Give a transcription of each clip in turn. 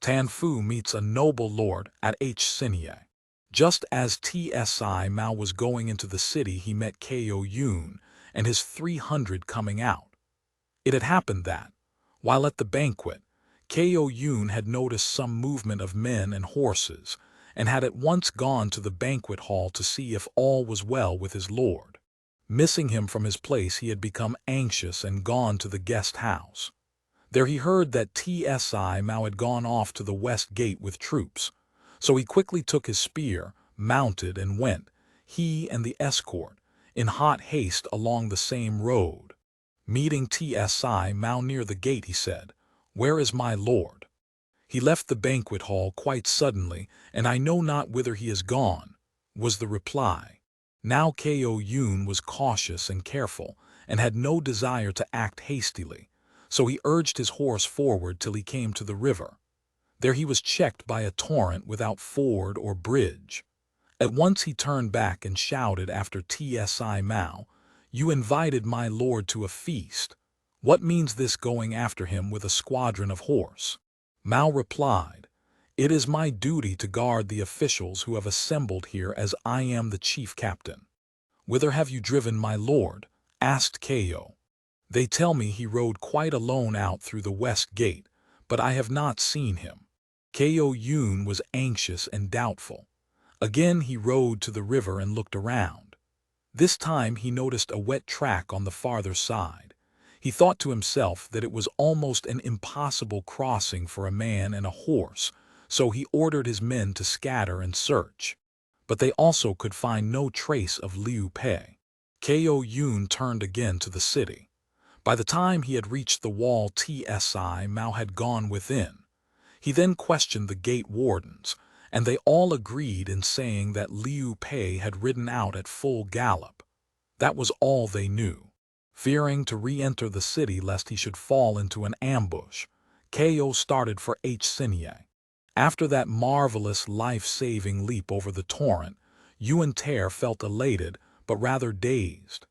Tan Fu meets a noble lord at H. Just as Tsi Mao was going into the city, he met Ko Yun and his 300 coming out. It had happened that, while at the banquet, Ko Yun had noticed some movement of men and horses, and had at once gone to the banquet hall to see if all was well with his lord. Missing him from his place, he had become anxious and gone to the guest house. There he heard that Tsi Mao had gone off to the west gate with troops, so he quickly took his spear, mounted, and went, he and the escort, in hot haste along the same road. Meeting Tsi Mao near the gate, he said, "Where is my lord? He left the banquet hall quite suddenly, and I know not whither he is gone," was the reply. Now Ko Yun was cautious and careful, and had no desire to act hastily, so he urged his horse forward till he came to the river. There he was checked by a torrent without ford or bridge. At once he turned back and shouted after Tsi Mao, "You invited my lord to a feast. What means this going after him with a squadron of horse?" Mao replied, "It is my duty to guard the officials who have assembled here, as I am the chief captain." "Whither have you driven my lord?" asked Ko. "They tell me he rode quite alone out through the west gate, but I have not seen him." Ko Yun was anxious and doubtful. Again he rode to the river and looked around. This time he noticed a wet track on the farther side. He thought to himself that it was almost an impossible crossing for a man and a horse, so he ordered his men to scatter and search. But they also could find no trace of Liu Pei. Ko Yun turned again to the city. By the time he had reached the wall, Tsi Mao had gone within. He then questioned the gate wardens, and they all agreed in saying that Liu Pei had ridden out at full gallop. That was all they knew. Fearing to re-enter the city lest he should fall into an ambush, Ko started for H. After that marvelous life-saving leap over the torrent, Yüan-Tê felt elated but rather dazed.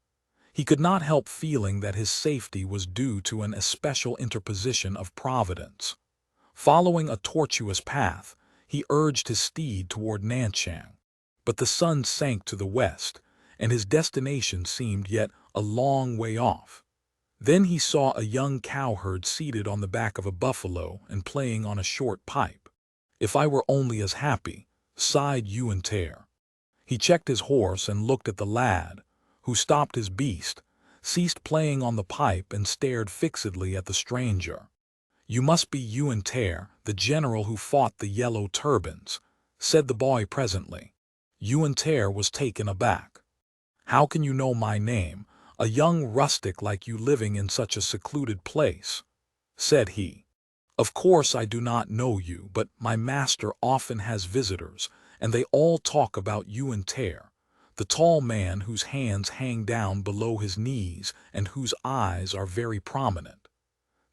He could not help feeling that his safety was due to an especial interposition of Providence. Following a tortuous path, he urged his steed toward Nanchang. But the sun sank to the west, and his destination seemed yet a long way off. Then he saw a young cowherd seated on the back of a buffalo and playing on a short pipe. "If I were only as happy," sighed Yüan-Tê. He checked his horse and looked at the lad, who stopped his beast, ceased playing on the pipe, and stared fixedly at the stranger. "You must be Yüan-Tê, the general who fought the yellow turbans," said the boy presently. Yüan-Tê was taken aback. "How can you know my name, a young rustic like you living in such a secluded place?" said he. "Of course I do not know you, but my master often has visitors, and they all talk about Yüan-Tê, the tall man whose hands hang down below his knees and whose eyes are very prominent.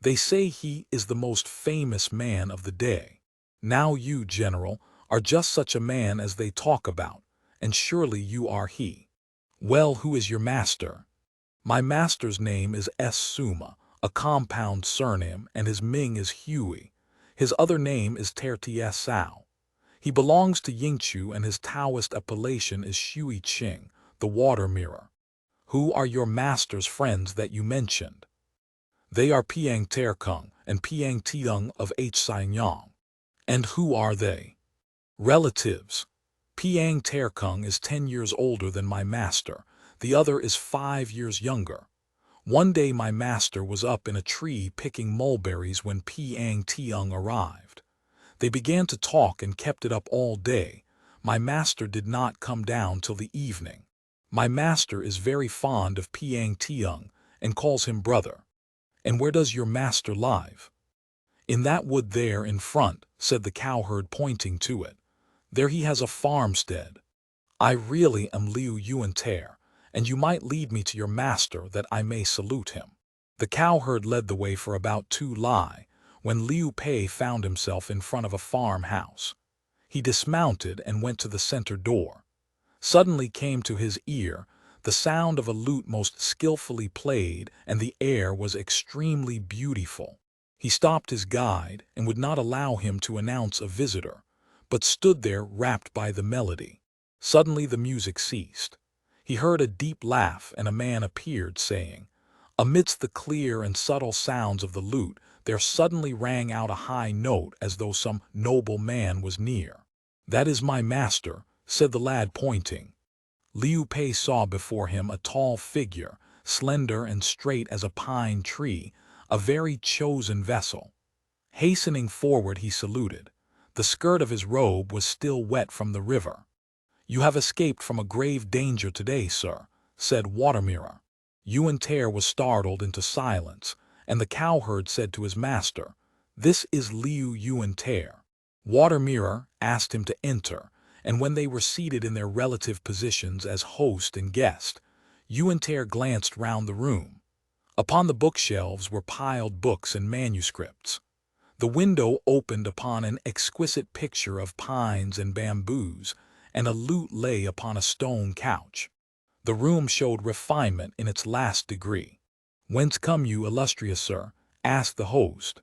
They say he is the most famous man of the day. Now you, General, are just such a man as they talk about, and surely you are he." "Well, who is your master?" "My master's name is Suma, a compound surname, and his Ming is Huey. His other name is Sao. He belongs to Yingchu, and his Taoist appellation is Shui Qing, the water mirror." "Who are your master's friends that you mentioned?" "They are Piang Terkung and Piang Tiung of H. "And who are they?" "Relatives. Piang Terkung is 10 years older than my master, the other is 5 years younger. One day my master was up in a tree picking mulberries when Piang Tiung arrived. They began to talk and kept it up all day. My master did not come down till the evening. My master is very fond of Piang Tiung and calls him brother." "And where does your master live?" "In that wood there in front," said the cowherd, pointing to it. "There he has a farmstead. I really am Liu Yüan-Tê, and you might lead me to your master that I may salute him." The cowherd led the way for about 2 li, when Liu Pei found himself in front of a farmhouse. He dismounted and went to the center door. Suddenly came to his ear the sound of a lute most skillfully played, and the air was extremely beautiful. He stopped his guide and would not allow him to announce a visitor, but stood there rapt by the melody. Suddenly the music ceased. He heard a deep laugh, and a man appeared, saying, "Amidst the clear and subtle sounds of the lute, there suddenly rang out a high note as though some noble man was near." "That is my master," said the lad, pointing. Liu Pei saw before him a tall figure, slender and straight as a pine tree, a very chosen vessel. Hastening forward, he saluted. The skirt of his robe was still wet from the river. "You have escaped from a grave danger today, sir," said Watermirror. Yüan-Tê was startled into silence, and the cowherd said to his master, "This is Liu Yüan-Tê." Watermirror asked him to enter, and when they were seated in their relative positions as host and guest, Yüan-Tê glanced round the room. Upon the bookshelves were piled books and manuscripts. The window opened upon an exquisite picture of pines and bamboos, and a lute lay upon a stone couch. The room showed refinement in its last degree. "Whence come you, illustrious sir?" asked the host.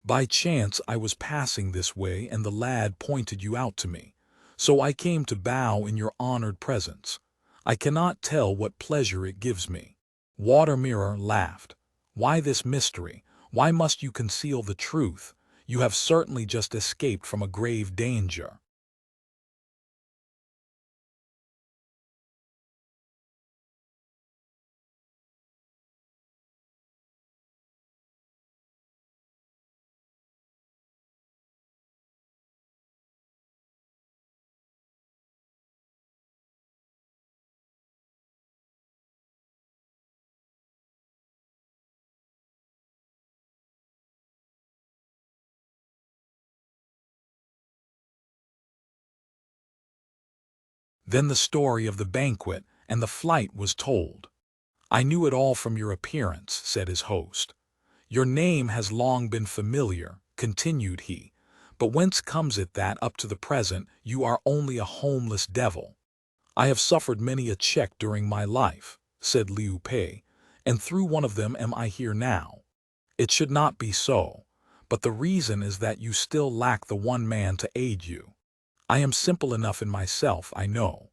"By chance I was passing this way, and the lad pointed you out to me. So I came to bow in your honored presence. I cannot tell what pleasure it gives me." Watermirror laughed. "Why this mystery? Why must you conceal the truth? You have certainly just escaped from a grave danger." Then the story of the banquet and the flight was told. "I knew it all from your appearance," said his host. "Your name has long been familiar," continued he, "but whence comes it that, up to the present, you are only a homeless devil?" "I have suffered many a check during my life," said Liu Pei, "and through one of them am I here now. It should not be so, but the reason is that you still lack the one man to aid you. I am simple enough in myself, I know,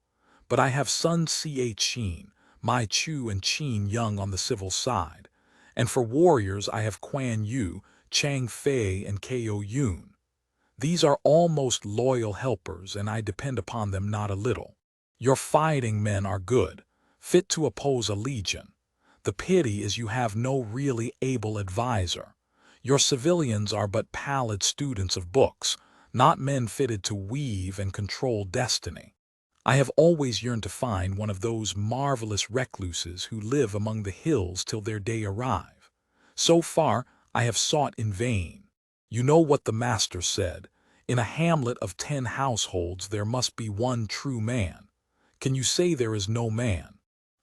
but I have Sun Ch'in, my Chu and Qin Young on the civil side, and for warriors I have Quan Yu, Chang Fei, and Ko Yun. These are all most loyal helpers, and I depend upon them not a little. Your fighting men are good, fit to oppose a legion. The pity is you have no really able advisor. Your civilians are but pallid students of books, not men fitted to weave and control destiny. I have always yearned to find one of those marvelous recluses who live among the hills till their day arrive. So far I have sought in vain. You know what the master said, in a hamlet of 10 households there must be one true man. Can you say there is no man?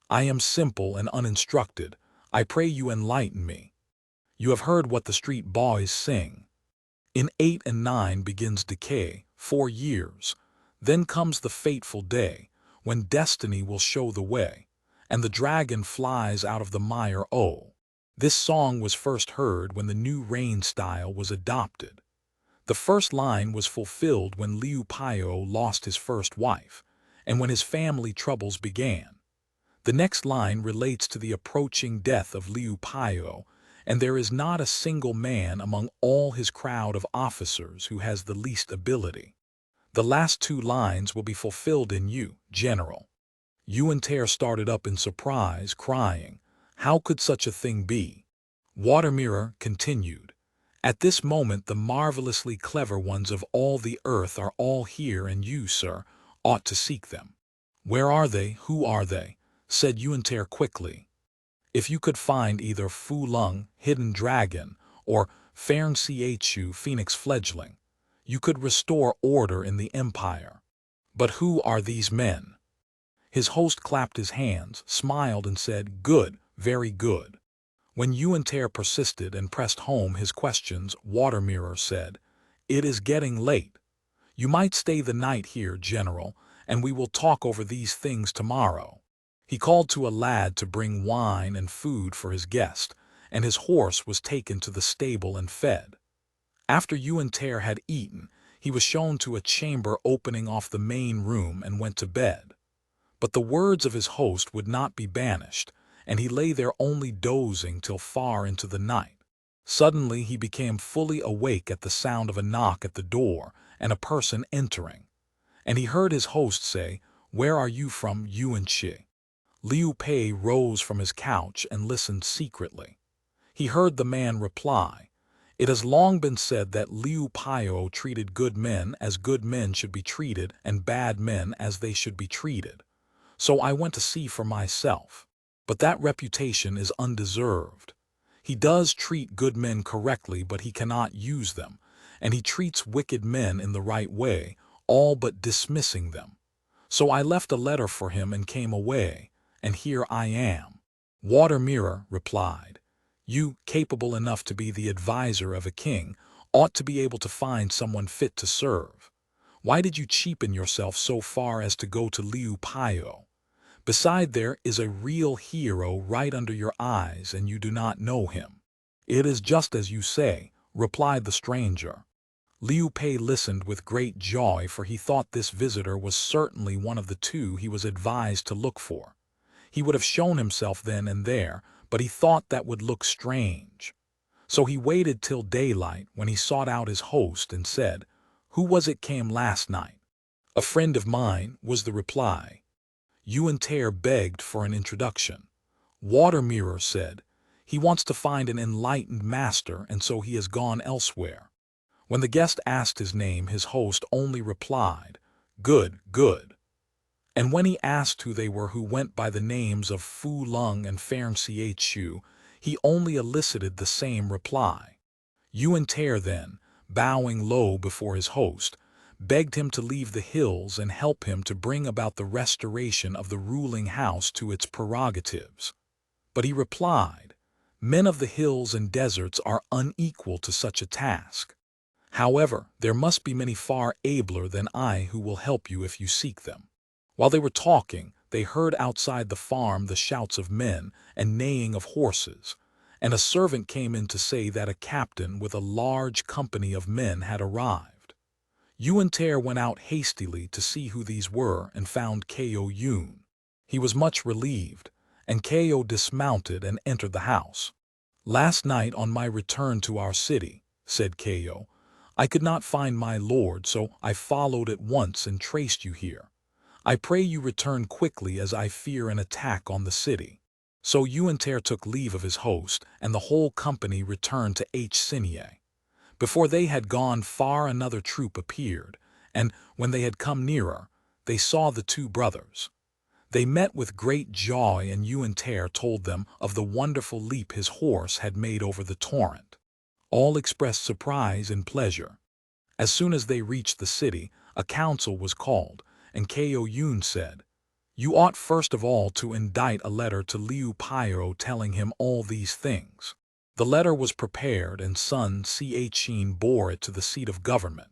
I am simple and uninstructed. I pray you enlighten me. You have heard what the street boys sing. In 8 and 9 begins decay, 4 years. Then comes the fateful day, when destiny will show the way, and the dragon flies out of the mire. Oh, this song was first heard when the new reign style was adopted. The first line was fulfilled when Liu Pio lost his first wife, and when his family troubles began. The next line relates to the approaching death of Liu Pio, and there is not a single man among all his crowd of officers who has the least ability. The last 2 lines will be fulfilled in you, General. Yüan-Tê started up in surprise, crying, "How could such a thing be?" Watermirror continued, "At this moment the marvelously clever ones of all the earth are all here, and you, sir, ought to seek them." "Where are they? Who are they?" said Yüan-Tê quickly. "If you could find either Fu Lung, Hidden Dragon, or Fern Chu, Phoenix Fledgling, you could restore order in the empire. But who are these men?" His host clapped his hands, smiled, and said, "Good, very good." When Yüan-Tê persisted and pressed home his questions, Watermirror said, "It is getting late. You might stay the night here, General, and we will talk over these things tomorrow." He called to a lad to bring wine and food for his guest, and his horse was taken to the stable and fed. After Yüan-Tê had eaten, he was shown to a chamber opening off the main room and went to bed. But the words of his host would not be banished, and he lay there only dozing till far into the night. Suddenly he became fully awake at the sound of a knock at the door and a person entering, and he heard his host say, "Where are you from, Yüan-Tê?" Liu Pei rose from his couch and listened secretly. He heard the man reply, "It has long been said that Liu Pio treated good men as good men should be treated and bad men as they should be treated. So I went to see for myself. But that reputation is undeserved. He does treat good men correctly, but he cannot use them, and he treats wicked men in the right way, all but dismissing them. So I left a letter for him and came away, and here I am." Water Mirror replied, "You, capable enough to be the advisor of a king, ought to be able to find someone fit to serve. Why did you cheapen yourself so far as to go to Liu Pio? Beside, there is a real hero right under your eyes, and you do not know him." "It is just as you say," replied the stranger. Liu Pei listened with great joy, for he thought this visitor was certainly one of the two he was advised to look for. He would have shown himself then and there, but he thought that would look strange. So he waited till daylight, when he sought out his host and said, "Who was it came last night?" "A friend of mine," was the reply. Yüan-Tê begged for an introduction. Water Mirror said, "He wants to find an enlightened master, and so he has gone elsewhere." When the guest asked his name, his host only replied, "Good, good." And when he asked who they were who went by the names of Fu Lung and Fern Chu, he only elicited the same reply. Yüan-Tê then, bowing low before his host, begged him to leave the hills and help him to bring about the restoration of the ruling house to its prerogatives. But he replied, "Men of the hills and deserts are unequal to such a task. However, there must be many far abler than I who will help you if you seek them." While they were talking, they heard outside the farm the shouts of men and neighing of horses, and a servant came in to say that a captain with a large company of men had arrived. Yüan-Tê went out hastily to see who these were and found Ko Yun. He was much relieved, and Ko dismounted and entered the house. "Last night on my return to our city," said Ko, "I could not find my lord, so I followed at once and traced you here. I pray you return quickly, as I fear an attack on the city." So Yüan-Tê took leave of his host, and the whole company returned to H. Before they had gone far, another troop appeared, and when they had come nearer, they saw the two brothers. They met with great joy, and Yüan-Tê told them of the wonderful leap his horse had made over the torrent. All expressed surprise and pleasure. As soon as they reached the city, a council was called, and Ko Yun said, "You ought first of all to indite a letter to Liu Pio telling him all these things." The letter was prepared, and Sun Ch'in bore it to the seat of government.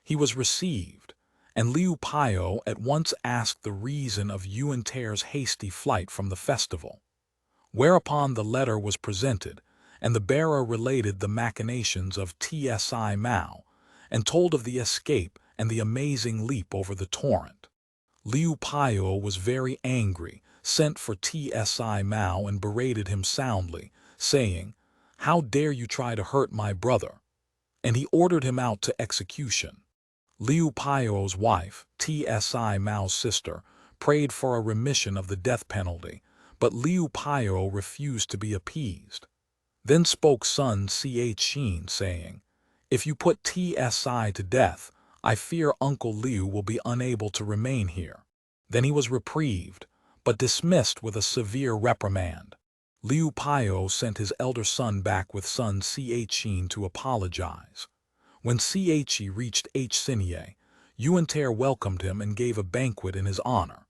He was received, and Liu Pio at once asked the reason of Yüan-Tê's hasty flight from the festival. Whereupon the letter was presented, and the bearer related the machinations of Tsi Mao, and told of the escape and the amazing leap over the torrent. Liu Pio was very angry, sent for Tsi Mao and berated him soundly, saying, "How dare you try to hurt my brother?" And he ordered him out to execution. Liu Pio's wife, Tsi Mao's sister, prayed for a remission of the death penalty, but Liu Pio refused to be appeased. Then spoke Sun Ch'in, saying, "If you put Tsi to death, I fear Uncle Liu will be unable to remain here." Then he was reprieved, but dismissed with a severe reprimand. Liu Pio sent his elder son back with Sun Ch'in to apologize. When Ch'e reached H. Yüan-Tê welcomed him and gave a banquet in his honor.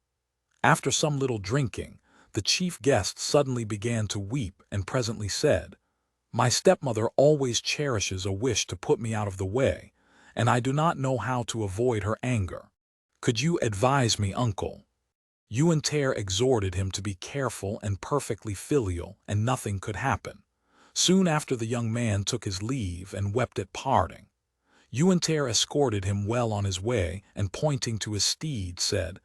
After some little drinking, the chief guest suddenly began to weep and presently said, "My stepmother always cherishes a wish to put me out of the way, and I do not know how to avoid her anger. Could you advise me, uncle?" Yüan-Tê exhorted him to be careful and perfectly filial, and nothing could happen. Soon after the young man took his leave and wept at parting. Yüan-Tê escorted him well on his way and pointing to his steed said,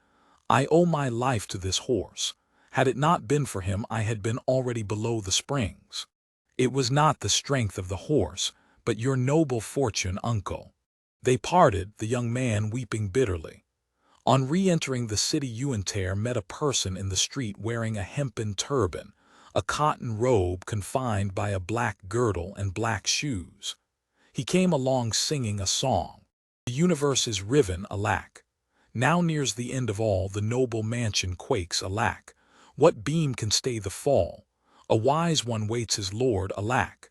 "I owe my life to this horse. Had it not been for him I had been already below the springs. It was not the strength of the horse, but your noble fortune, uncle." They parted, the young man weeping bitterly. On re-entering the city, Yüan-Tê met a person in the street wearing a hempen turban, a cotton robe confined by a black girdle and black shoes. He came along singing a song. "The universe is riven, alack. Now nears the end of all, the noble mansion quakes, alack. What beam can stay the fall? A wise one waits his lord, alack.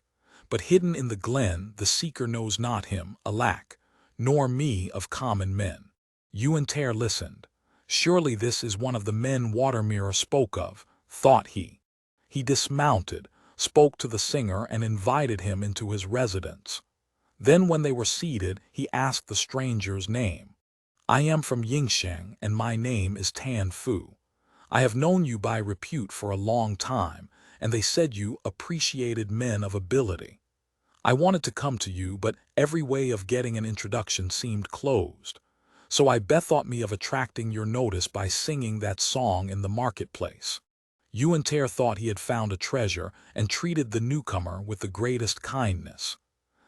But hidden in the glen, the seeker knows not him, alack, nor me of common men." Yüan-Tê listened. Surely this is one of the men Watermirror spoke of, thought he. He dismounted, spoke to the singer and invited him into his residence. Then when they were seated, he asked the stranger's name. "I am from Yingsheng, and my name is Tan Fu. I have known you by repute for a long time, and they said you appreciated men of ability. I wanted to come to you, but every way of getting an introduction seemed closed. So I bethought me of attracting your notice by singing that song in the marketplace." Yüan-Tê thought he had found a treasure and treated the newcomer with the greatest kindness.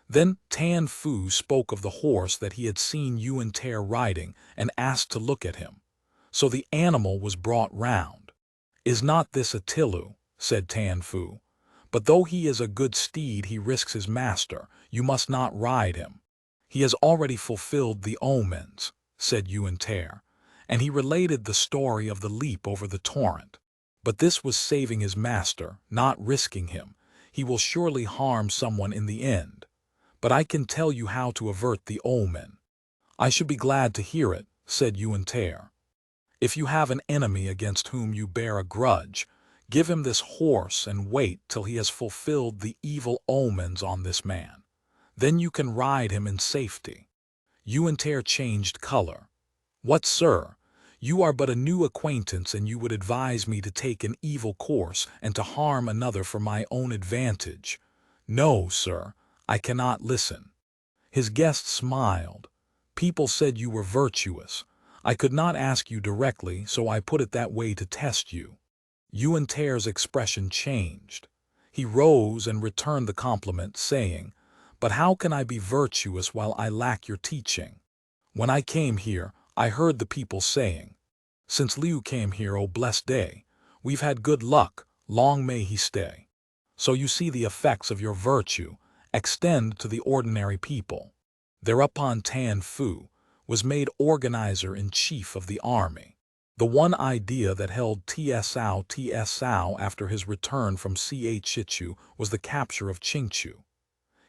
Then Tan Fu spoke of the horse that he had seen Yüan-Tê riding and asked to look at him. So the animal was brought round. "Is not this a Tilu?" said Tan Fu. "But though he is a good steed, he risks his master. You must not ride him." "He has already fulfilled the omens," said Yüan-Tê, and he related the story of the leap over the torrent. "But this was saving his master, not risking him. He will surely harm someone in the end. But I can tell you how to avert the omen." "I should be glad to hear it," said Yüan-Tê. "If you have an enemy against whom you bear a grudge, give him this horse and wait till he has fulfilled the evil omens on this man. Then you can ride him in safety." Yüan-Tê changed color. "What, sir? You are but a new acquaintance and you would advise me to take an evil course and to harm another for my own advantage. No, sir. I cannot listen." His guest smiled. "People said you were virtuous. I could not ask you directly, so I put it that way to test you." Yüan-Tê's expression changed. He rose and returned the compliment, saying, "But how can I be virtuous while I lack your teaching? When I came here, I heard the people saying, 'Since Liu came here, O blessed day, we've had good luck, long may he stay.' So you see the effects of your virtue extend to the ordinary people." Thereupon Tan Fu was made organizer-in-chief of the army. The one idea that held Tsao after his return from Chichu was the capture of Qingchu.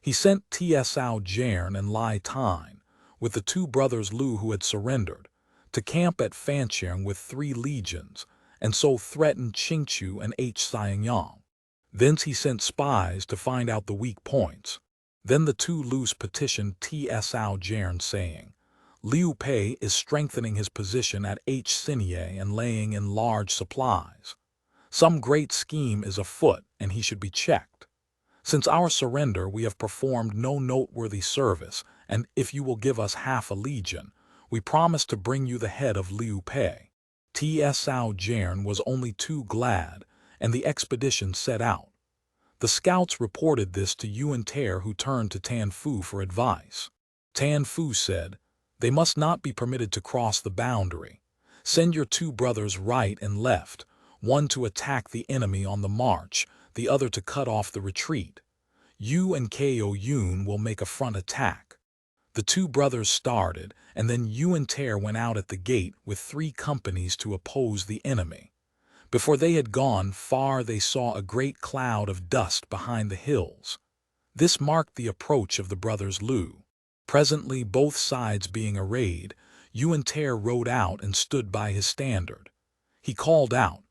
He sent Tsao Jern and Lai Tine, with the two brothers Lu who had surrendered, to camp at Fancheng with 3 legions, and so threatened Qingchu and Xiangyang. Thence he sent spies to find out the weak points. Then the two Lus petitioned Tsao Jern, saying, "Liu Pei is strengthening his position at Xinye and laying in large supplies. Some great scheme is afoot, and he should be checked. Since our surrender we have performed no noteworthy service, and if you will give us half a legion, we promise to bring you the head of Liu Pei." Tsao Jern was only too glad, and the expedition set out. The scouts reported this to Yüan-Tê, who turned to Tan Fu for advice. Tan Fu said, "They must not be permitted to cross the boundary. Send your 2 brothers right and left, one to attack the enemy on the march, the other to cut off the retreat. You and Ko Yun will make a front attack." The 2 brothers started, and then Yüan-Tê went out at the gate with 3 companies to oppose the enemy. Before they had gone far they saw a great cloud of dust behind the hills. This marked the approach of the brothers Lu. Presently, both sides being arrayed, Yüan-Tê rode out and stood by his standard. He called out,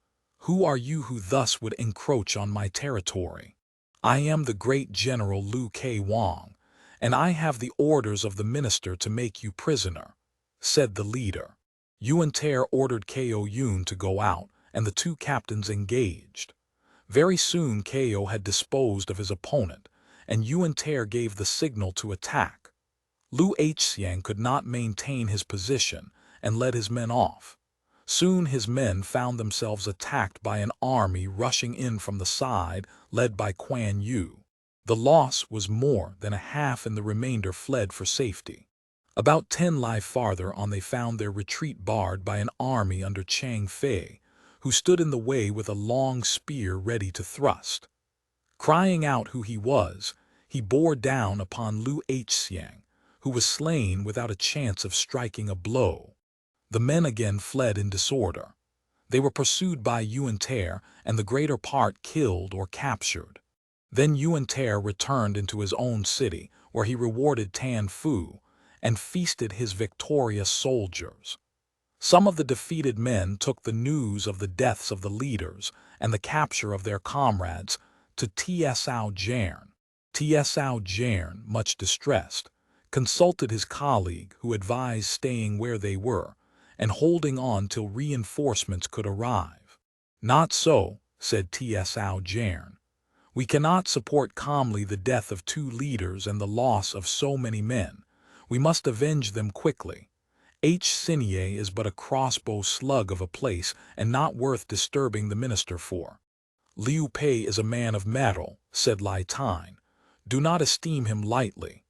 "Who are you who thus would encroach on my territory?" "I am the great general Lu K. Wang, and I have the orders of the minister to make you prisoner," said the leader. Yüan-Tê ordered Ko Yun to go out, and the 2 captains engaged. Very soon Ko had disposed of his opponent, and Yuan-Tê gave the signal to attack. Luo Guanzhong could not maintain his position and led his men off. Soon his men found themselves attacked by an army rushing in from the side, led by Guan Yu. The loss was more than a half, and the remainder fled for safety. About 10 li farther on they found their retreat barred by an army under Chang Fei, who stood in the way with a long spear ready to thrust. Crying out who he was, he bore down upon Luo Guanzhong, who was slain without a chance of striking a blow. The men again fled in disorder. They were pursued by Yuan-Tê and the greater part killed or captured. Then Yuan-Tê returned into his own city, where he rewarded Tan Fu and feasted his victorious soldiers. Some of the defeated men took the news of the deaths of the leaders and the capture of their comrades to Tsao Jern. Tsao Jern, much distressed, consulted his colleague, who advised staying where they were and holding on till reinforcements could arrive. "Not so," said Tsao Jern. "We cannot support calmly the death of 2 leaders and the loss of so many men. We must avenge them quickly. Sinye is but a crossbow slug of a place and not worth disturbing the minister for." "Liu Pei is a man of mettle," said Lai Tine. "Do not esteem him lightly."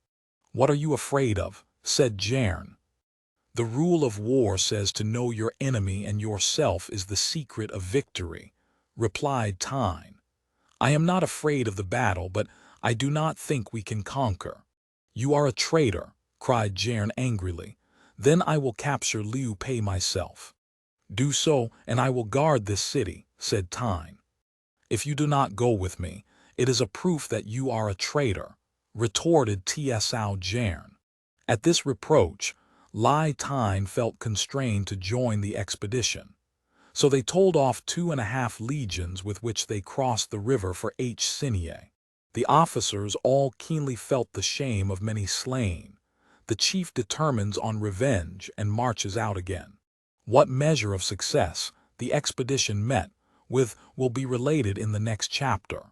"What are you afraid of?" said Jern. "The rule of war says to know your enemy and yourself is the secret of victory," replied Tine. "I am not afraid of the battle, but I do not think we can conquer." "You are a traitor," cried Jern angrily. "Then I will capture Liu Pei myself." "Do so, and I will guard this city," said Tine. "If you do not go with me, it is a proof that you are a traitor," retorted Tsao Jern. At this reproach, Lai Tine felt constrained to join the expedition. So they told off 2.5 legions with which they crossed the river for Sinye. The officers all keenly felt the shame of many slain. The chief determines on revenge and marches out again. What measure of success the expedition met with will be related in the next chapter.